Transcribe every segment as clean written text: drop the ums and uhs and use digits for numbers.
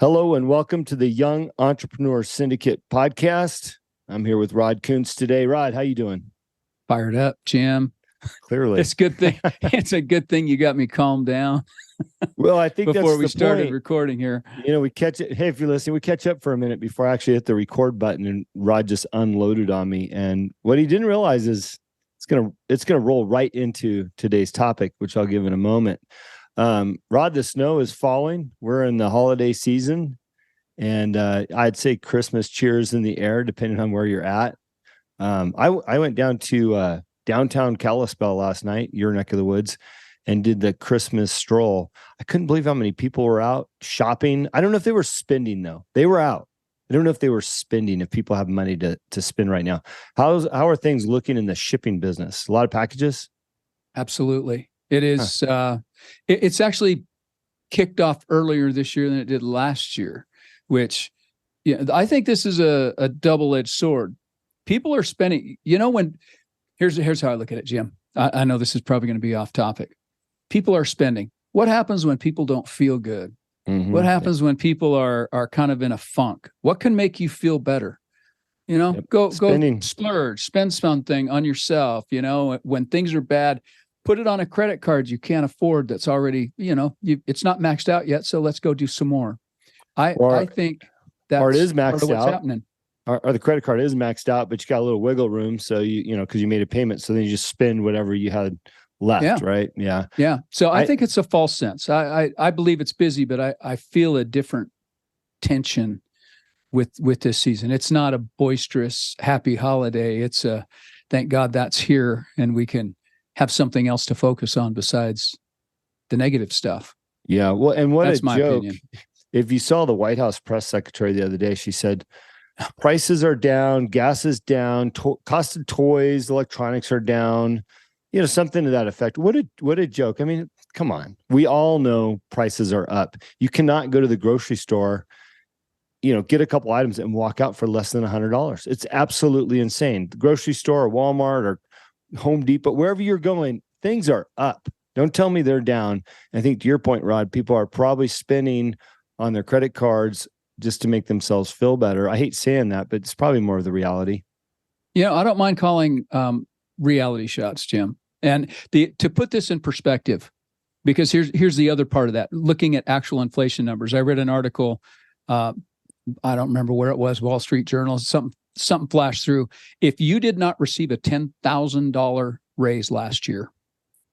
Hello and welcome to the Young Entrepreneur Syndicate podcast. I'm here with Rod Kuntz today. Rod, how you doing? Fired up, Jim. Clearly. It's a good thing. It's a good thing you got me calmed down. Well, I think before that's we the started point. recording here. We catch it. Hey, if you're listening, we catch up for a minute before I actually hit the record button, and Rod just unloaded on me. And what he didn't realize is it's gonna roll right into today's topic, which I'll give in a moment. Rod, the snow is falling. We're in the holiday season, and I'd say Christmas cheers in the air, depending on where you're at. I went down to downtown Kalispell last night, your neck of the woods, and did the Christmas stroll. I couldn't believe how many people were out shopping. I don't know if they were spending though. They were out. I don't know if they were spending, if people have money to spend right now. How are things looking in the shipping business? A lot of packages? Absolutely. It is. It's actually kicked off earlier this year than it did last year, which I think this is a double-edged sword. People are spending, here's how I look at it, Jim. I know this is probably going to be off topic. People are spending. What happens when people don't feel good? Mm-hmm. What happens when people are kind of in a funk? What can make you feel better? Go splurge, spend something on yourself. When things are bad, put it on a credit card you can't afford that's already, it's not maxed out yet. So let's go do some more. I think that's or it is maxed what's out. happening. Or the credit card is maxed out, but you got a little wiggle room. So because you made a payment. So then you just spend whatever you had left, right? Yeah. Yeah. So I think it's a false sense. I believe it's busy, but I feel a different tension with this season. It's not a boisterous, happy holiday. It's thank God that's here and we can have something else to focus on besides the negative stuff. Yeah. Well, and that's my joke. Opinion. If you saw the White House press secretary the other day, she said, prices are down, gas is down, cost of toys, electronics are down, something to that effect. What a joke. I mean, come on. We all know prices are up. You cannot go to the grocery store, get a couple items and walk out for less than $100. It's absolutely insane. The grocery store or Walmart or Home Depot, wherever you're going, things are up. Don't tell me they're down. I think to your point, Rod, people are probably spending on their credit cards just to make themselves feel better. I hate saying that, but it's probably more of the reality. I don't mind calling reality shots, Jim. And to put this in perspective, because here's the other part of that, looking at actual inflation numbers. I read an article, I don't remember where it was, Wall Street Journal, something flashed through. If you did not receive a $10,000 raise last year,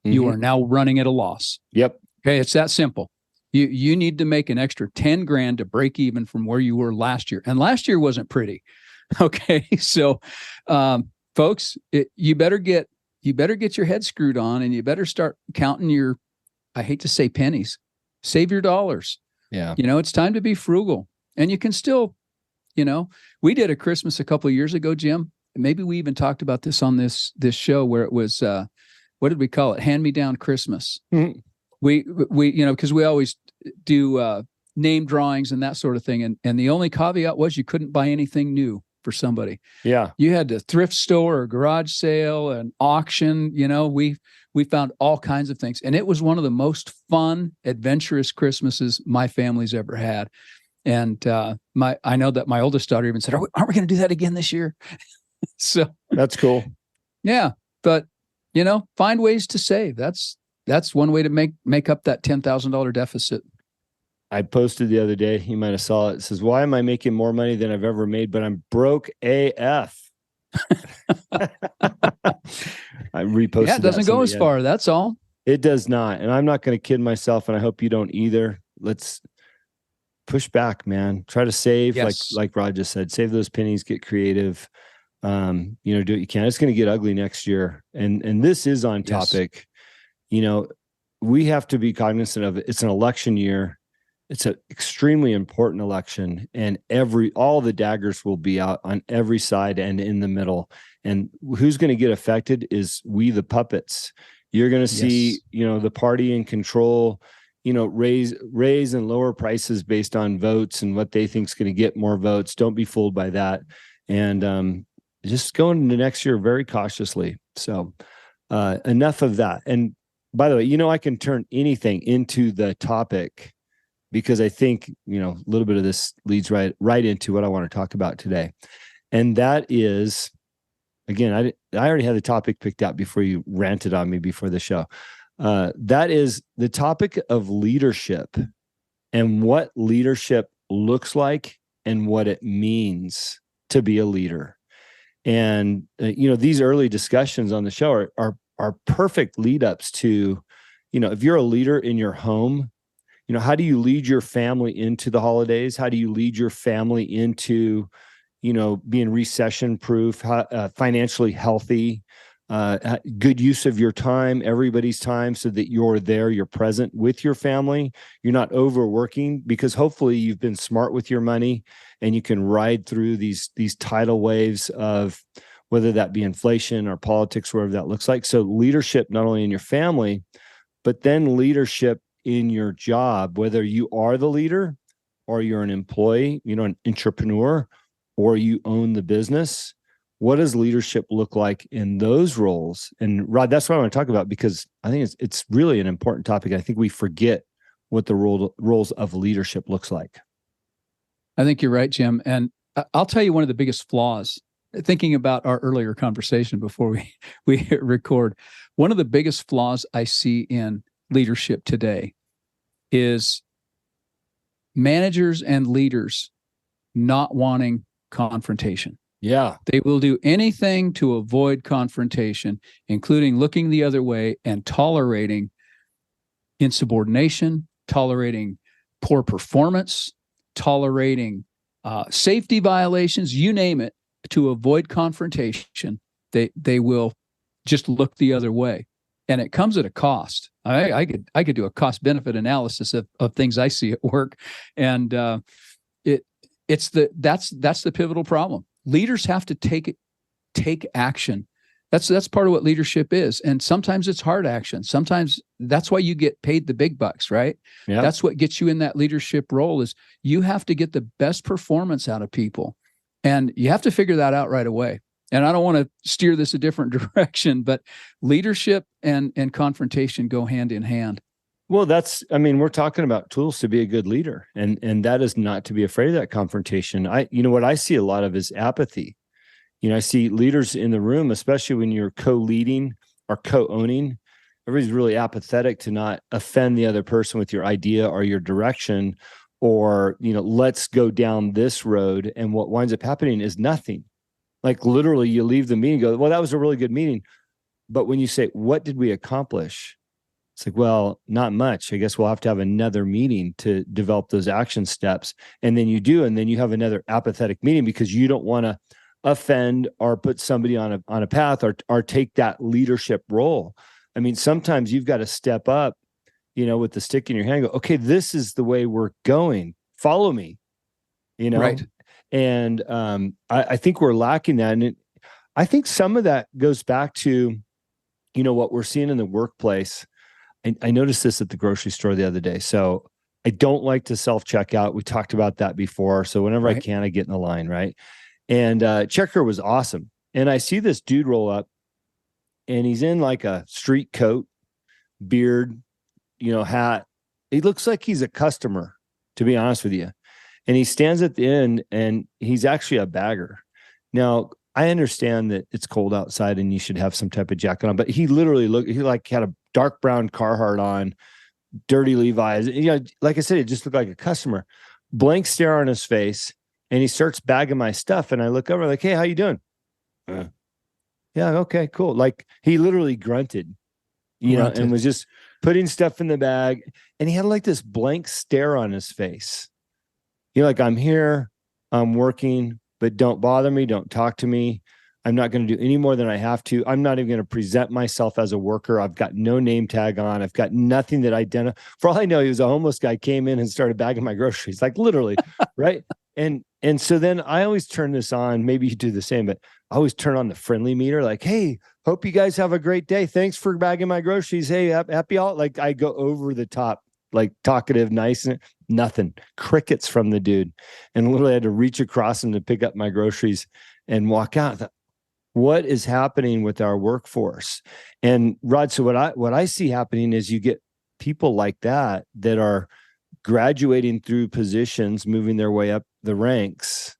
you are now running at a loss. Yep. Okay, it's that simple. You need to make an extra 10 grand to break even from where you were last year. And last year wasn't pretty. Okay. So, folks, you better get your head screwed on and you better start counting I hate to say pennies, save your dollars. Yeah. It's time to be frugal and you can still, we did a Christmas a couple of years ago, Jim. Maybe we even talked about this on this show where it was, what did we call it? Hand-me-down Christmas. Mm-hmm. We because we always do name drawings and that sort of thing. And the only caveat was you couldn't buy anything new for somebody. Yeah. You had to thrift store or garage sale and auction. We found all kinds of things. And it was one of the most fun, adventurous Christmases my family's ever had. And I know that my oldest daughter even said, aren't we going to do that again this year? So that's cool. Yeah. But, find ways to save. That's one way to make up that $10,000 deficit. I posted the other day, you might have saw it. It says, why am I making more money than I've ever made, but I'm broke AF? I reposted. Yeah, it doesn't go as far. That's all. It does not. And I'm not going to kid myself, and I hope you don't either. Let's push back, man. Try to save, yes. like Rod just said, save those pennies, get creative. Do what you can. It's going to get ugly next year. And this is on topic. Yes. We have to be cognizant of it. It's an election year. It's an extremely important election, and all the daggers will be out on every side and in the middle. And who's going to get affected is we, the puppets. You're going to see, the party in control, raise and lower prices based on votes and what they think is going to get more votes. Don't be fooled by that. And just going into next year very cautiously. So enough of that. And by the way, I can turn anything into the topic because I think, a little bit of this leads right into what I want to talk about today. And that is, again, I already had the topic picked out before you ranted on me before the show. That is the topic of leadership and what leadership looks like and what it means to be a leader. And, these early discussions on the show are perfect lead ups to, if you're a leader in your home, how do you lead your family into the holidays? How do you lead your family into, being recession proof, financially healthy, good use of your time, everybody's time, so that you're there, you're present with your family. You're not overworking, because hopefully you've been smart with your money and you can ride through these tidal waves of whether that be inflation or politics, wherever that looks like. So leadership, not only in your family, but then leadership in your job, whether you are the leader or you're an employee, an entrepreneur, or you own the business. What does leadership look like in those roles? And Rod, that's what I want to talk about, because I think it's really an important topic. I think we forget what the roles of leadership looks like. I think you're right, Jim. And I'll tell you one of the biggest flaws, thinking about our earlier conversation before we record, one of the biggest flaws I see in leadership today is managers and leaders not wanting confrontation. Yeah. They will do anything to avoid confrontation, including looking the other way and tolerating insubordination, tolerating poor performance, tolerating safety violations, you name it. To avoid confrontation, they will just look the other way. And it comes at a cost. I could do a cost benefit analysis of things I see at work. And that's the pivotal problem. Leaders have to take action. That's part of what leadership is. And sometimes it's hard action. Sometimes that's why you get paid the big bucks, right? Yeah. That's what gets you in that leadership role, is you have to get the best performance out of people. And you have to figure that out right away. And I don't want to steer this a different direction, but leadership and confrontation go hand in hand. Well, we're talking about tools to be a good leader. And that is not to be afraid of that confrontation. What I see a lot of is apathy. I see leaders in the room, especially when you're co-leading or co-owning, everybody's really apathetic to not offend the other person with your idea or your direction, or, let's go down this road. And what winds up happening is nothing. Like literally you leave the meeting and go, well, that was a really good meeting. But when you say, what did we accomplish? It's like, well, not much. I guess we'll have to have another meeting to develop those action steps. And then you do, and then you have another apathetic meeting because you don't want to offend or put somebody on a path or take that leadership role. I mean, sometimes you've got to step up, with the stick in your hand, go, okay, this is the way we're going. Follow me, Right. And I think we're lacking that. And I think some of that goes back to, what we're seeing in the workplace. I noticed this at the grocery store the other day. So I don't like to self-checkout. We talked about that before. So whenever I can, I get in the line, right? And checker was awesome. And I see this dude roll up, and he's in like a street coat, beard, hat. He looks like he's a customer, to be honest with you. And he stands at the end, and he's actually a bagger. Now, I understand that it's cold outside and you should have some type of jacket on, but he literally had a dark brown Carhartt on, dirty Levi's. Like I said, it just looked like a customer. Blank stare on his face, and he starts bagging my stuff. And I look over like, hey, how you doing? Yeah, okay, cool. Like he literally grunted, and was just putting stuff in the bag. And he had like this blank stare on his face. Like, I'm here, I'm working, but don't bother me. Don't talk to me. I'm not going to do any more than I have to. I'm not even going to present myself as a worker. I've got no name tag on. I've got nothing that identifies. For all I know, he was a homeless guy, came in and started bagging my groceries, like literally, right? And so then I always turn this on. Maybe you do the same, but I always turn on the friendly meter. Like, hey, hope you guys have a great day. Thanks for bagging my groceries. Hey, happy all. Like I go over the top, like talkative, nice, and nothing. Crickets from the dude. And literally had to reach across him to pick up my groceries and walk out. What is happening with our workforce? And Rod, so what I see happening is you get people like that are graduating through positions, moving their way up the ranks,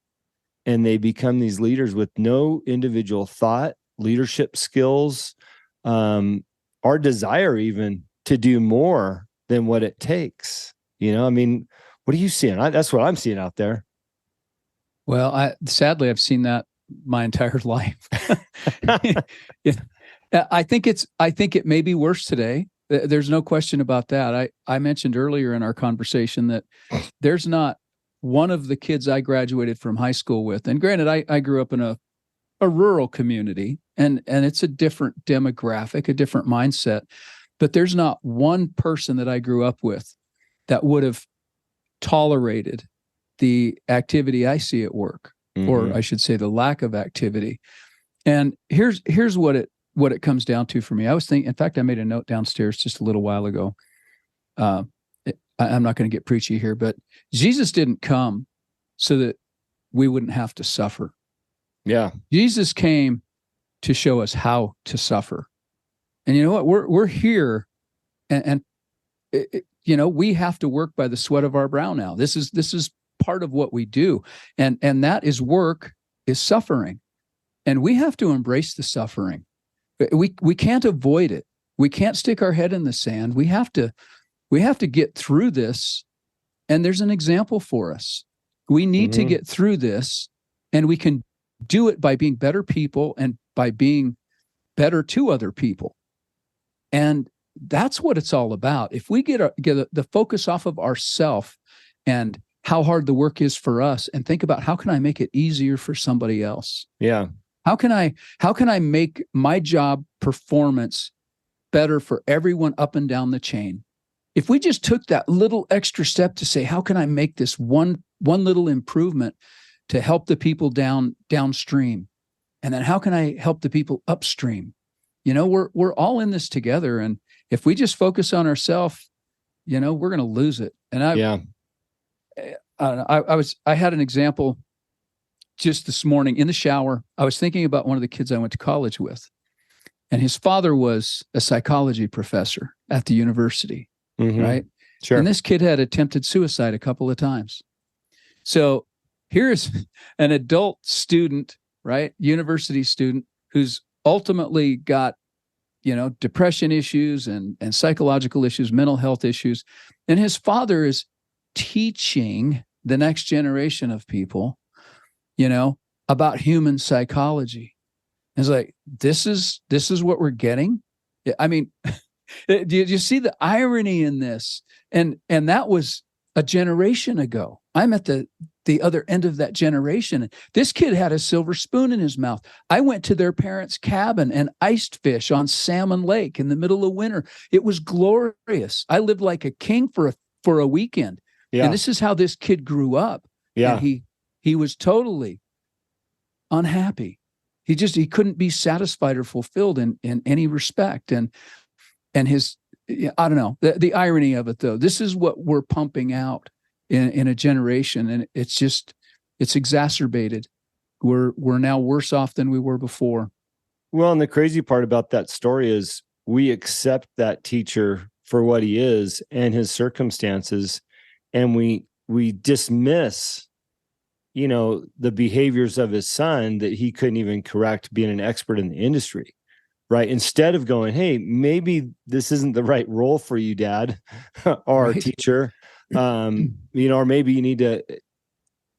and they become these leaders with no individual thought, leadership skills, our desire even to do more than what it takes. I mean, what are you seeing? That's what I'm seeing out there. Well, sadly, I've seen that my entire life. Yeah. I think it may be worse today. There's no question about that. I mentioned earlier in our conversation that there's not one of the kids I graduated from high school with. And granted, I grew up in a rural community, and it's a different demographic, a different mindset. But there's not one person that I grew up with that would have tolerated the activity I see at work, or I should say the lack of activity. And here's what it comes down to for me. I was thinking, in fact, I made a note downstairs just a little while ago. I'm not going to get preachy here, but Jesus didn't come so that we wouldn't have to suffer. Yeah. Jesus came to show us how to suffer. And you know what? We're here, and we have to work by the sweat of our brow now. This is part of what we do. And that is work, is suffering. And we have to embrace the suffering. We can't avoid it. We can't stick our head in the sand. We have to get through this. And there's an example for us. We need to get through this, and we can do it by being better people and by being better to other people. And that's what it's all about. If we get the focus off of ourself and how hard the work is for us, and think about, how can I make it easier for somebody else? Yeah. How can I make my job performance better for everyone up and down the chain? If we just took that little extra step to say, how can I make this one little improvement to help the people downstream? And then how can I help the people upstream? We're all in this together. And if we just focus on ourselves, we're going to lose it. And I had an example just this morning in the shower. I was thinking about one of the kids I went to college with, and his father was a psychology professor at the university, right? Sure. And this kid had attempted suicide a couple of times. So here's an adult student, right? University student who's ultimately got, depression issues and psychological issues, mental health issues. And his father is teaching the next generation of people, about human psychology. It's like, this is what we're getting. I mean, do you see the irony in this? And that was a generation ago. I'm at the other end of that generation. This kid had a silver spoon in his mouth. I went to their parents' cabin and iced fish on Salmon Lake in the middle of winter. It was glorious. I lived like a king for a weekend. Yeah. And this is how this kid grew up. Yeah. And he was totally unhappy. He couldn't be satisfied or fulfilled in any respect. And his, I don't know, the irony of it though, this is what we're pumping out in a generation. And it's exacerbated. We're now worse off than we were before. Well, and the crazy part about that story is we accept that teacher for what he is and his circumstances, and we dismiss, the behaviors of his son that he couldn't even correct, being an expert in the industry, right? Instead of going, hey, maybe this isn't the right role for you, Dad, or right. Teacher, or maybe you need to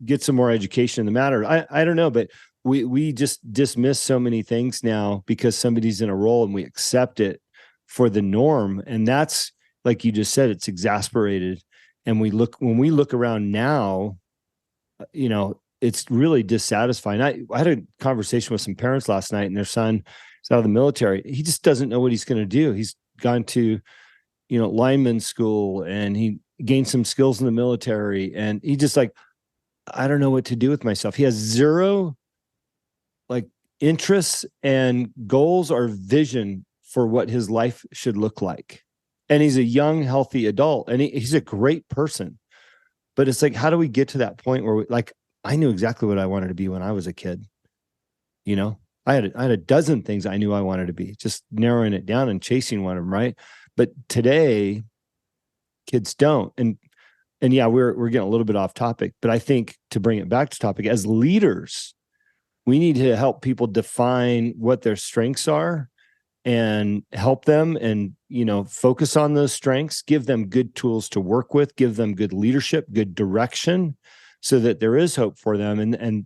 get some more education in the matter. I don't know, but we just dismiss so many things now because somebody's in a role, and we accept it for the norm. And that's, like you just said, it's exasperated. And when we look around now, it's really dissatisfying. I had a conversation with some parents last night, and their son is out of the military. He just doesn't know what he's going to do. He's gone to, lineman school, and he gained some skills in the military, and he just like, I don't know what to do with myself. He has zero interests and goals or vision for what his life should look like. And he's a young, healthy adult, and he's a great person. But it's like, how do we get to that point where I knew exactly what I wanted to be when I was a kid. I had a dozen things I knew I wanted to be, just narrowing it down and chasing one of them. Right. But today kids don't. And and yeah, we're getting a little bit off topic, but I think to bring it back to topic, as leaders, we need to help people define what their strengths are and help them and, focus on those strengths, give them good tools to work with, give them good leadership, good direction, so that there is hope for them. And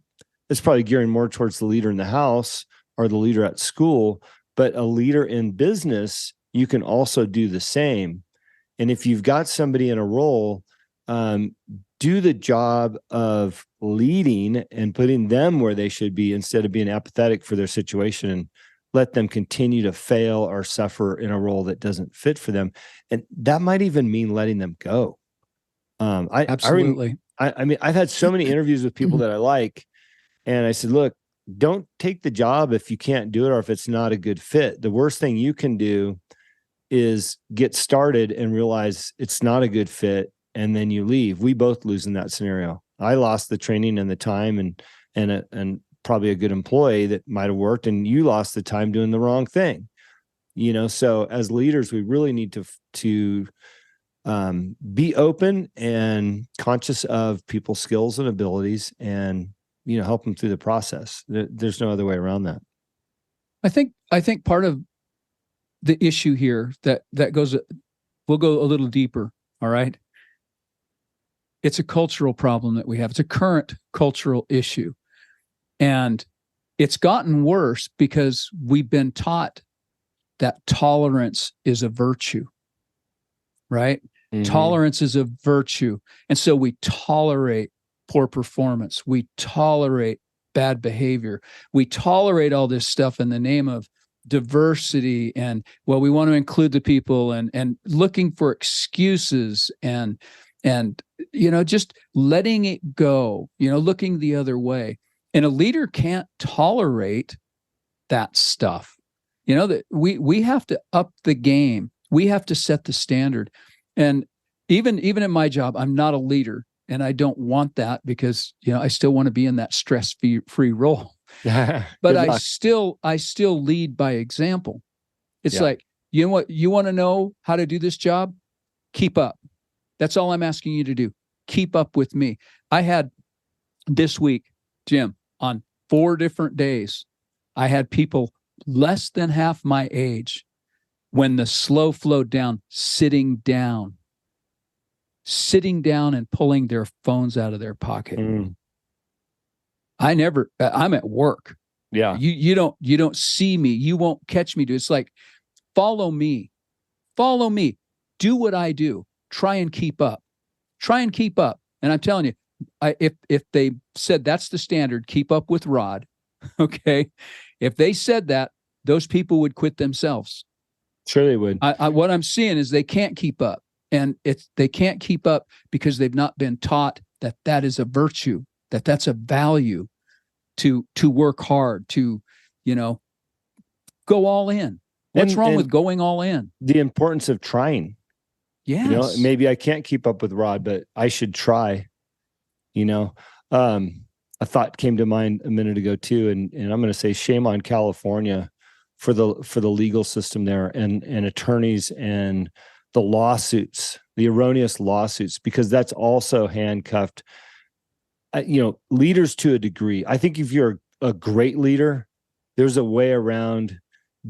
it's probably gearing more towards the leader in the house or the leader at school, but a leader in business, you can also do the same. And if you've got somebody in a role, do the job of leading and putting them where they should be instead of being apathetic for their situation, and let them continue to fail or suffer in a role that doesn't fit for them. And that might even mean letting them go. Absolutely. I mean, I've had so many interviews with people that I like, and I said, look, don't take the job if you can't do it or if it's not a good fit. The worst thing you can do is get started and realize it's not a good fit, and then you leave. We both lose in that scenario. I lost the training and the time and probably a good employee that might have worked, and you lost the time doing the wrong thing. So as leaders, we really need to be open and conscious of people's skills and abilities, and help them through the process. There's no other way around that. I think part of the issue here that goes, we'll go a little deeper. All right. It's a cultural problem that we have. It's a current cultural issue. And it's gotten worse because we've been taught that tolerance is a virtue, right? Mm-hmm. Tolerance is a virtue. And so we tolerate poor performance. We tolerate bad behavior. We tolerate all this stuff in the name of diversity, and we want to include the people, and looking for excuses, and just letting it go, looking the other way. And a leader can't tolerate that stuff. That we have to up the game. We have to set the standard. And even in my job, I'm not a leader, and I don't want that, because I still want to be in that stress-free role. But I still lead by example. It's like, you know what? You want to know how to do this job? Keep up. That's all I'm asking you to do. Keep up with me. I had this week, Jim, on 4 different days, I had people less than half my age, when the slow flowed down, sitting down and pulling their phones out of their pocket. Mm. I'm at work. Yeah. You don't see me. You won't catch me. It's like, follow me. Do what I do. Try and keep up. And I'm telling you, if they said that's the standard, keep up with Rod. Okay. If they said that, those people would quit themselves. Sure they would. What I'm seeing is they can't keep up, and they can't keep up because they've not been taught that is a virtue, that's a value, to work hard, to, go all in. What's wrong with going all in? The importance of trying. Yes. Maybe I can't keep up with Rod, but I should try. A thought came to mind a minute ago too, and I'm going to say shame on California for the legal system there, and attorneys, and the lawsuits, the erroneous lawsuits, because that's also handcuffed, leaders to a degree. I think if you're a great leader, there's a way around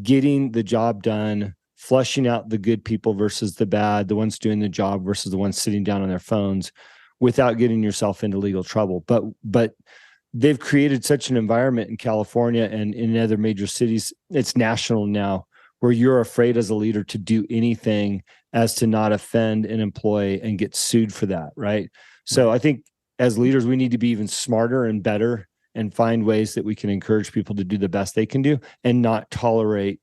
getting the job done, flushing out the good people versus the bad, the ones doing the job versus the ones sitting down on their phones, without getting yourself into legal trouble. But they've created such an environment in California and in other major cities, it's national now, where you're afraid as a leader to do anything as to not offend an employee and get sued for that, right? So I think as leaders, we need to be even smarter and better, and find ways that we can encourage people to do the best they can do and not tolerate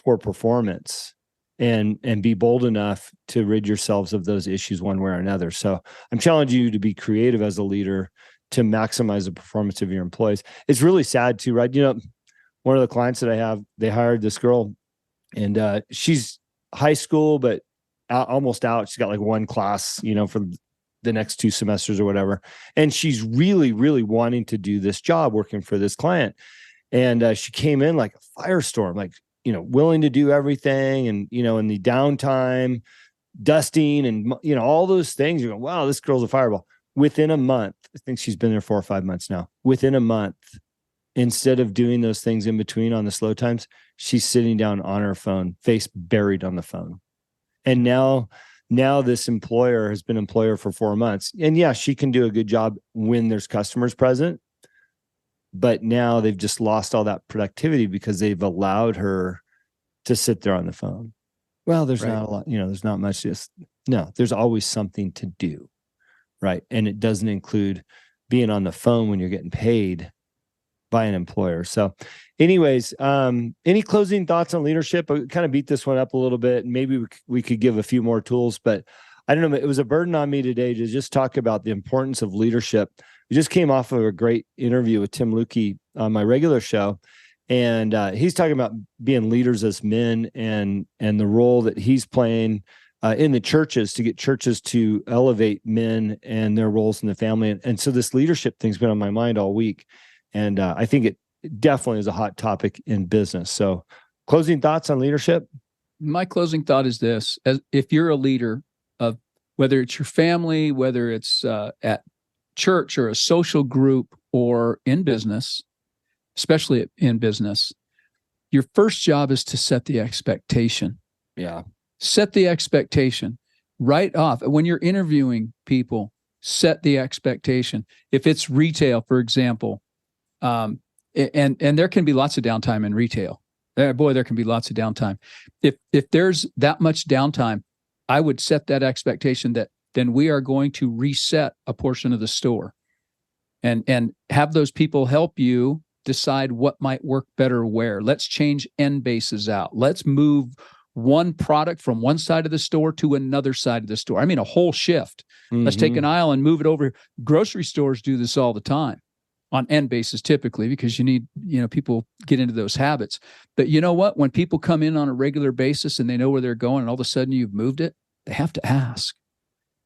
poor performance, and be bold enough to rid yourselves of those issues one way or another. So I'm challenging you to be creative as a leader to maximize the performance of your employees. It's really sad too, right? One of the clients that I have, they hired this girl, and she's high school, but almost out. She's got like one class, for the next 2 semesters or whatever. And she's really, really wanting to do this job working for this client. And she came in like a firestorm, like, willing to do everything. And, in the downtime, dusting and, all those things. You go, wow, this girl's a fireball. Within a month, I think she's been there 4 or 5 months now. Within a month, instead of doing those things in between on the slow times, she's sitting down on her phone, face buried on the phone. And now this employer has been employer for 4 months. And yeah, she can do a good job when there's customers present. But now they've just lost all that productivity because they've allowed her to sit there on the phone. Well, there's not a lot, there's not much. There's always something to do. Right. And it doesn't include being on the phone when you're getting paid by an employer. So anyways, any closing thoughts on leadership? I kind of beat this one up a little bit, and maybe we could give a few more tools, but I don't know. It was a burden on me today to just talk about the importance of leadership. We just came off of a great interview with Tim Lukey on my regular show. And he's talking about being leaders as men and the role that he's playing in the churches to get churches to elevate men and their roles in the family. And so this leadership thing's been on my mind all week. And I think it definitely is a hot topic in business. So closing thoughts on leadership? My closing thought is this: if you're a leader of, whether it's your family, whether it's at church or a social group or in business, especially in business, your first job is to set the expectation. Yeah. Set the expectation right off. When you're interviewing people, set the expectation. If it's retail, for example, and there can be lots of downtime in retail. There can be lots of downtime. If there's that much downtime, I would set that expectation that then we are going to reset a portion of the store and have those people help you decide what might work better where. Let's change end bases out. Let's move one product from one side of the store to another side of the store. I mean, a whole shift. Mm-hmm. Let's take an aisle and move it over. Grocery stores do this all the time on end bases, typically, because you need, people get into those habits. But you know what? When people come in on a regular basis and they know where they're going and all of a sudden you've moved it, they have to ask.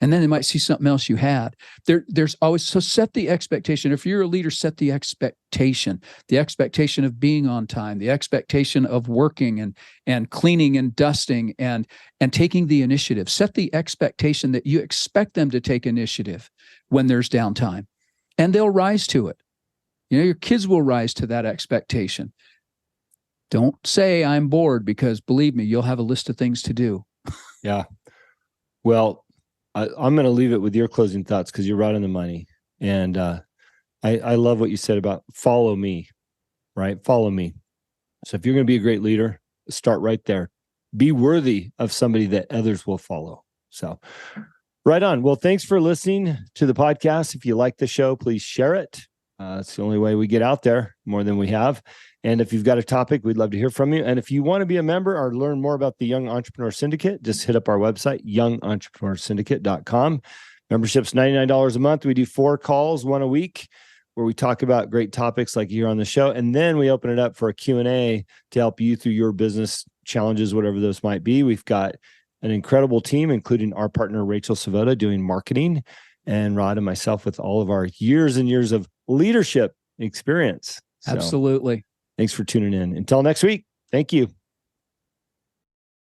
And then they might see something else you had. There's always, so set the expectation. If you're a leader, set the expectation of being on time, the expectation of working and cleaning and dusting and taking the initiative. Set the expectation that you expect them to take initiative when there's downtime, and they'll rise to it. Your kids will rise to that expectation. Don't say I'm bored, because believe me, you'll have a list of things to do. Yeah. Well, I'm going to leave it with your closing thoughts, because you're right on the money. And I love what you said about follow me, right? Follow me. So if you're going to be a great leader, start right there. Be worthy of somebody that others will follow. So right on. Well, thanks for listening to the podcast. If you like the show, please share it. It's the only way we get out there more than we have. And if you've got a topic, we'd love to hear from you. And if you want to be a member or learn more about the Young Entrepreneur Syndicate, just hit up our website, youngentrepreneurs.com. Membership's $99 a month. We do 4 calls, 1 a week, where we talk about great topics like you're on the show. And then we open it up for a Q&A to help you through your business challenges, whatever those might be. We've got an incredible team, including our partner, Rachel Savota, doing marketing, and Rod and myself with all of our years and years of leadership experience. So, absolutely. Thanks for tuning in. Until next week. Thank you.